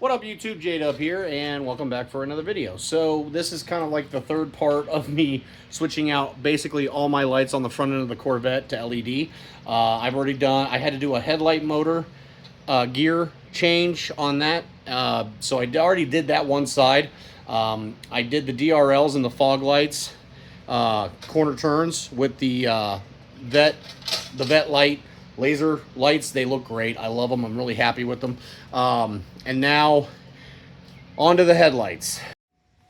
What up YouTube, J-Dub here, and welcome back for another video. So this is kind of like the third part of me switching out basically all my lights on the front end of the Corvette to LED. I had to do a headlight motor gear change on that. So I already did that one side. I did the DRLs and the fog lights, corner turns with the Vette light laser lights. They look great. I love them. I'm really happy with them. And now onto the headlights.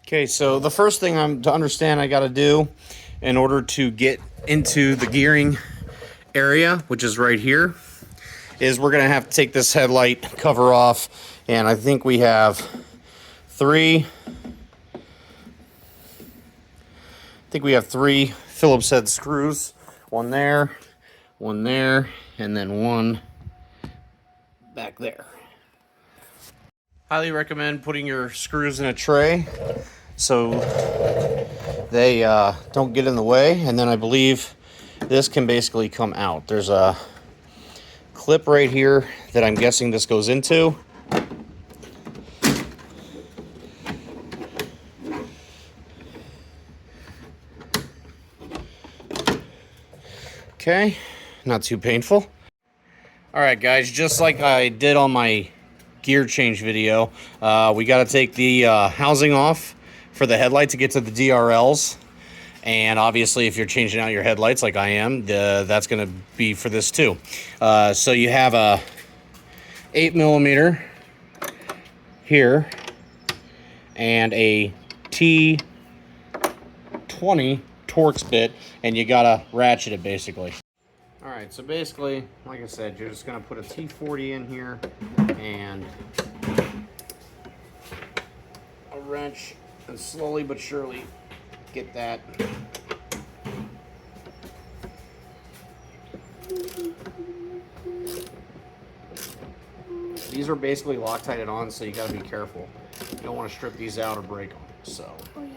Okay, so the first thing to understand I got to do in order to get into the gearing area, which is right here, is we're going to have to take this headlight cover off. And I think we have three Phillips head screws. One there, and then one back there. Highly recommend putting your screws in a tray so they don't get in the way. And then I believe this can basically come out. There's a clip right here that I'm guessing this goes into. Okay, not too painful. All right, guys, just like I did on my gear change video, we got to take the housing off for the headlight to get to the DRLs. And obviously, if you're changing out your headlights like I am, that's going to be for this too. So you have a 8mm here and a T20 Torx bit, and you gotta ratchet it basically. All right, so basically, like I said, you're just gonna put a T40 in here and a wrench, and slowly but surely get that. These are basically Loctited on, so you gotta be careful. You don't want to strip these out or break them. So. Oh, yeah.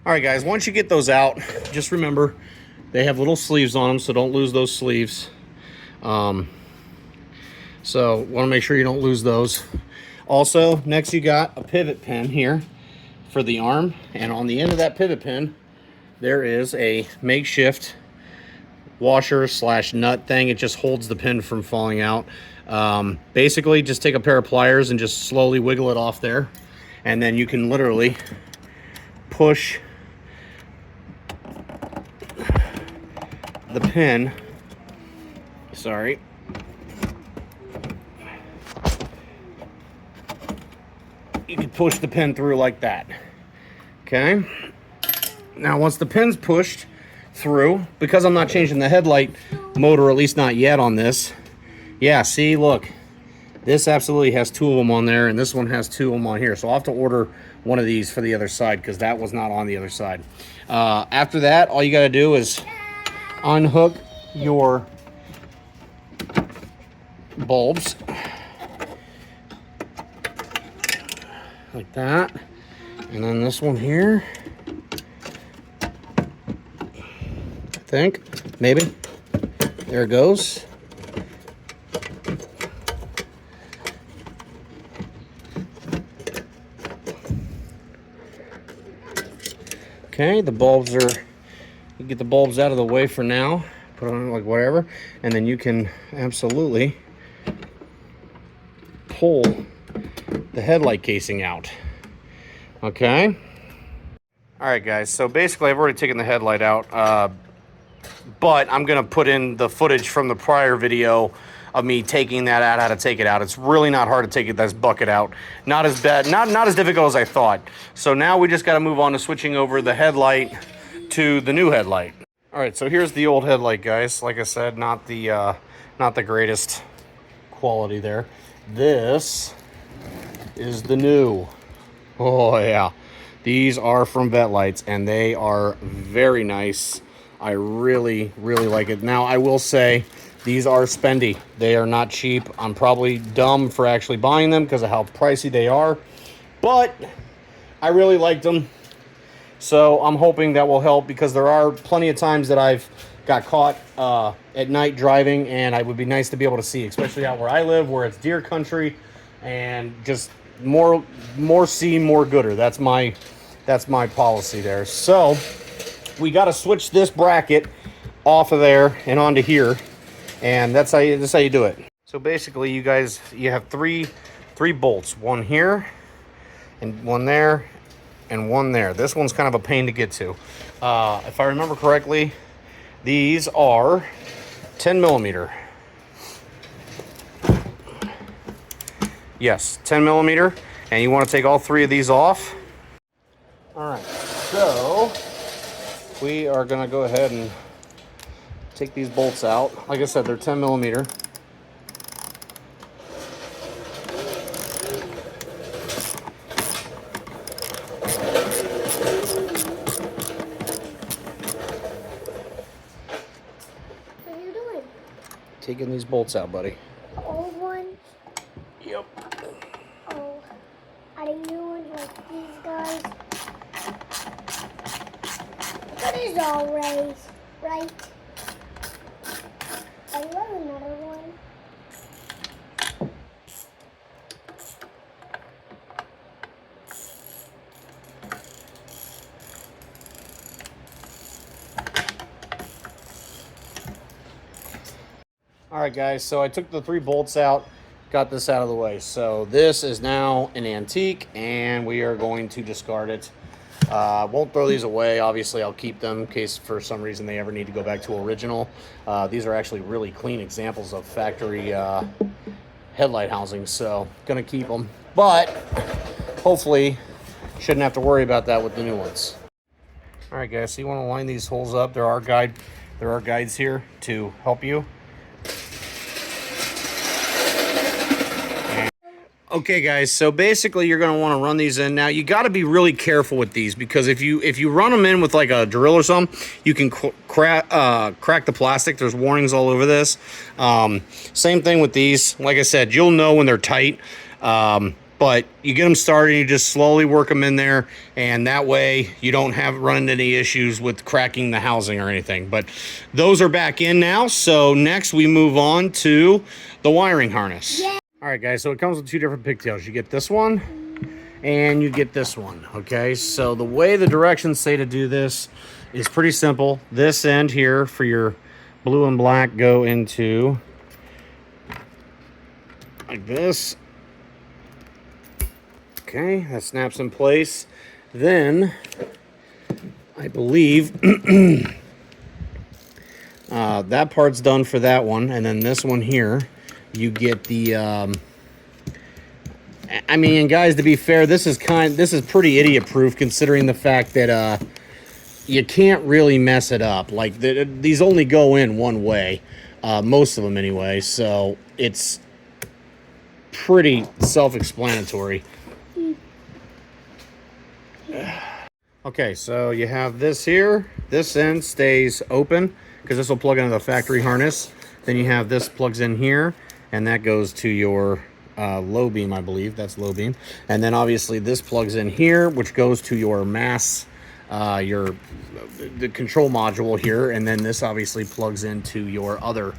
All right, guys, once you get those out, just remember they have little sleeves on them, so don't lose those sleeves. So want to make sure you don't lose those. Also, next you got a pivot pin here for the arm, and on the end of that pivot pin, there is a makeshift washer / nut thing. It just holds the pin from falling out. Basically, just take a pair of pliers and just slowly wiggle it off there, and then you can literally push the pin, you can push the pin through like that. Okay, now once the pin's pushed through, because I'm not changing the headlight motor, at least not yet on this. Yeah, see, look, this absolutely has two of them on there, and this one has two of them on here, so I'll have to order one of these for the other side because that was not on the other side. After that, all you got to do is unhook your bulbs like that, and then this one here, I think, maybe, there it goes. Okay, the bulbs are, you get the bulbs out of the way for now, put on like whatever, and then you can absolutely pull the headlight casing out. Okay. All right, guys, so basically I've already taken the headlight out, but I'm gonna put in the footage from the prior video of me taking that out, how to take it out. It's really not hard to take this bucket out. Not as bad, not as difficult as I thought. So now we just got to move on to switching over the headlight to the new headlight. All right, so here's the old headlight, guys. Like I said, not the greatest quality there. This is the new. Oh yeah, these are from Vette lights, and they are very nice. I really like it. Now I will say, these are spendy. They are not cheap. I'm probably dumb for actually buying them because of how pricey they are, but I really liked them. So I'm hoping that will help, because there are plenty of times that I've got caught at night driving, and it would be nice to be able to see, especially out where I live, where it's deer country, and just more see, more gooder. That's my policy there. So we got to switch this bracket off of there and onto here, and that's how you do it. So basically, you have three bolts, one here and one there and one there. This one's kind of a pain to get to. If I remember correctly, these are 10 millimeter. Yes, 10 millimeter, and you want to take all three of these off. All right, so we are going to go ahead and take these bolts out. Like I said, they're 10 millimeter. What are you doing? Taking these bolts out, buddy. The old ones? Yep. Oh, are they new ones like these guys? That is all raised, right? I love another one. All right, guys, so I took the 3 bolts out, got this out of the way. So this is now an antique, and we are going to discard it. Won't throw these away. Obviously, I'll keep them in case for some reason they ever need to go back to original. These are actually really clean examples of factory headlight housings, so gonna keep them. But hopefully, shouldn't have to worry about that with the new ones. All right, guys, so you want to line these holes up. There are guides here to help you. Okay, guys, so basically you're going to want to run these in. Now, you got to be really careful with these, because if you run them in with like a drill or something, you can crack the plastic. There's warnings all over this. Same thing with these. Like I said, you'll know when they're tight. But you get them started, and you just slowly work them in there, and that way you don't run into any issues with cracking the housing or anything. But those are back in now, so next we move on to the wiring harness. Yeah. All right, guys, so it comes with 2 different pigtails. You get this one, and you get this one, okay? So the way the directions say to do this is pretty simple. This end here for your blue and black go into like this. Okay, that snaps in place. Then, I believe that part's done for that one. And then this one here, you get the, I mean, guys, to be fair, this is pretty idiot-proof, considering the fact that you can't really mess it up. Like, these only go in one way, most of them anyway, so it's pretty self-explanatory. Okay, so you have this here. This end stays open because this will plug into the factory harness. Then you have this plugs in here, and that goes to your low beam, I believe. That's low beam. And then obviously this plugs in here, which goes to your mass, the control module here. And then this obviously plugs into your other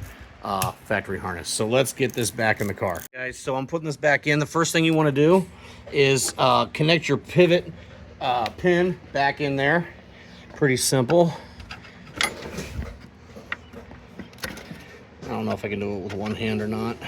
factory harness. So let's get this back in the car. Guys, so I'm putting this back in. The first thing you want to do is connect your pivot pin back in there. Pretty simple. I don't know if I can do it with one hand or not.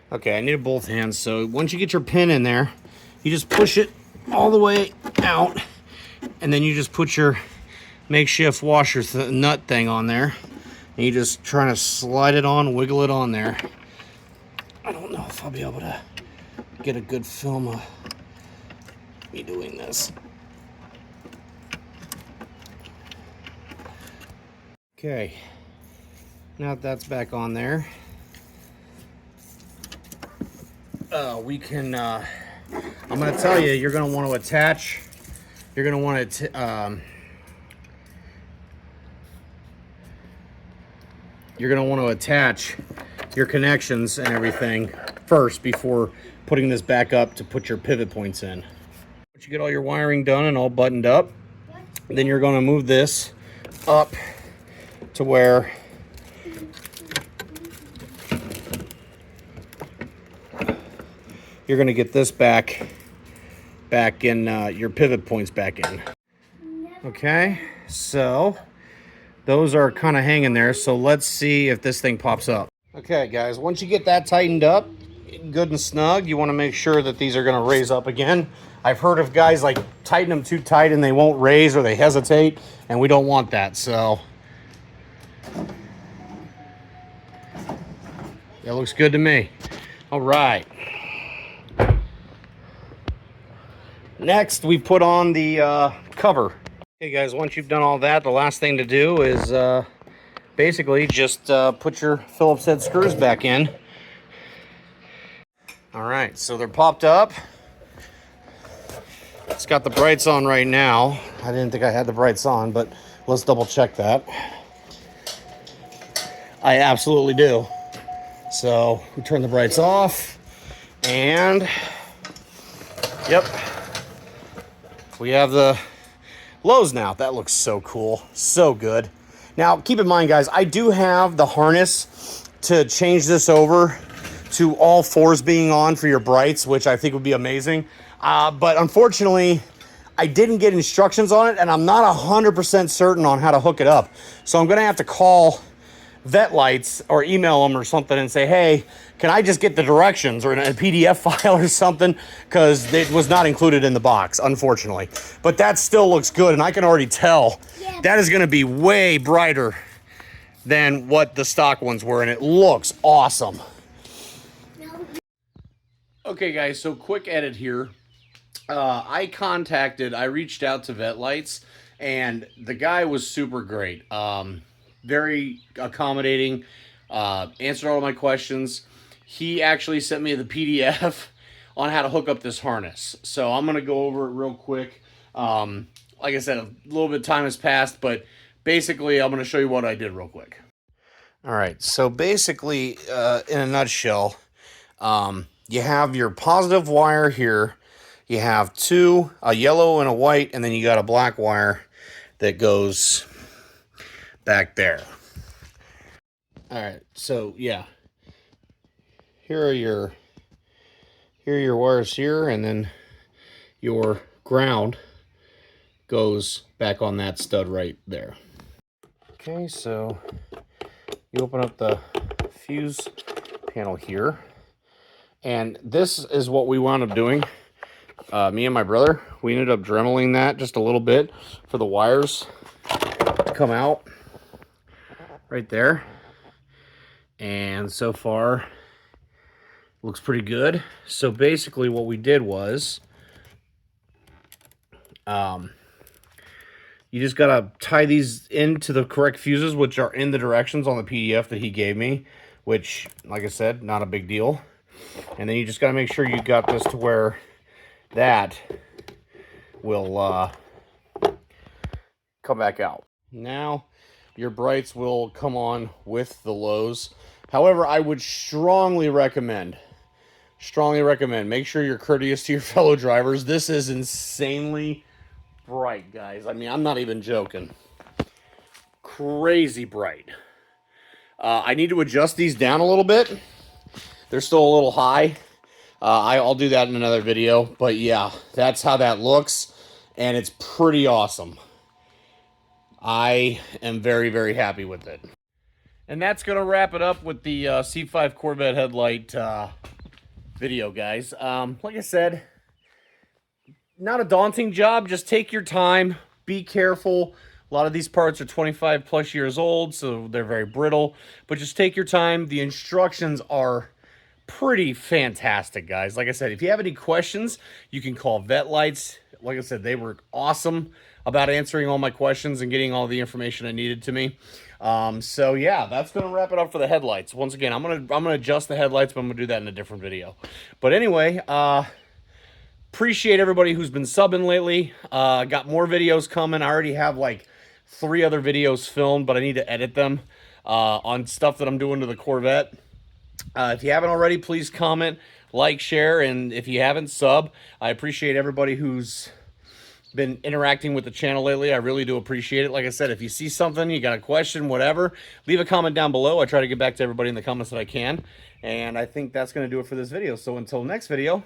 Okay, I needed both hands. So once you get your pin in there, you just push it all the way out, and then you just put your makeshift washer nut thing on there, and you just try to slide it on, wiggle it on there. I don't know if I'll be able to get a good film of me doing this. Okay, now that that's back on there, we can, I'm going to tell you, you're going to want to attach you're going to want to you're going to want to attach your connections and everything first before putting this back up to put your pivot points in. Once you get all your wiring done and all buttoned up, then you're going to move this up to where you're going to get this back in, your pivot points back in. Okay, so those are kind of hanging there, so let's see if this thing pops up. Okay guys, once you get that tightened up good and snug, you want to make sure that these are going to raise up again. I've heard of guys like tighten them too tight and they won't raise or they hesitate, and we don't want that. So that looks good to me. All right, next we put on the cover. Okay guys, once you've done all that, the last thing to do is basically just put your Phillips head screws back in. All right, so they're popped up. It's got the brights on right now. I didn't think I had the brights on, but let's double check that. I absolutely do. So we turn the brights off, and yep, we have the lows now. That looks so cool, so good. Now keep in mind guys, I do have the harness to change this over to all fours being on for your brights, which I think would be amazing. But unfortunately, I didn't get instructions on it, and I'm not 100% certain on how to hook it up. So I'm gonna have to call Vette Lights or email them or something and say, hey, can I just get the directions or a PDF file or something? Because it was not included in the box, unfortunately. But that still looks good, and I can already tell that is gonna be way brighter than what the stock ones were, and it looks awesome. Okay guys, so quick edit here. I reached out to Vette Lights, and the guy was super great. Very accommodating, answered all of my questions. He actually sent me the PDF on how to hook up this harness. So I'm going to go over it real quick. Like I said, a little bit of time has passed, but basically I'm going to show you what I did real quick. All right, so basically, in a nutshell, you have your positive wire here. You have two, a yellow and a white, and then you got a black wire that goes back there. All right, so yeah, here are your wires here, and then your ground goes back on that stud right there. Okay, so you open up the fuse panel here, and this is what we wound up doing. Me and my brother, we ended up dremeling that just a little bit for the wires to come out right there. And so far, looks pretty good. So basically what we did was, you just gotta tie these into the correct fuses, which are in the directions on the PDF that he gave me, which, like I said, not a big deal. And then you just gotta make sure you got this to where that will come back out. Now your brights will come on with the lows. However, I would strongly recommend, make sure you're courteous to your fellow drivers. This is insanely bright, guys. I mean, I'm not even joking. Crazy bright. I need to adjust these down a little bit. They're still a little high. I'll do that in another video, but yeah, that's how that looks, and it's pretty awesome. I am very, very happy with it. And that's going to wrap it up with the C5 Corvette headlight video, guys. Like I said, not a daunting job. Just take your time. Be careful. A lot of these parts are 25 plus years old, so they're very brittle. But just take your time. The instructions are pretty fantastic, guys. Like I said, if you have any questions, you can call Vette Lights. Like I said, they were awesome about answering all my questions and getting all the information I needed to me. So yeah, that's gonna wrap it up for the headlights. Once again, I'm gonna adjust the headlights, but I'm gonna do that in a different video. But anyway, Appreciate everybody who's been subbing lately. Got more videos coming. I already have like 3 other videos filmed, but I need to edit them on stuff that I'm doing to the Corvette. If you haven't already, please comment, like, share, and if you haven't, sub. I appreciate everybody who's been interacting with the channel lately. I really do appreciate it. Like I said, if you see something, you got a question, whatever, leave a comment down below. I try to get back to everybody in the comments that I can. And I think that's going to do it for this video. So until next video,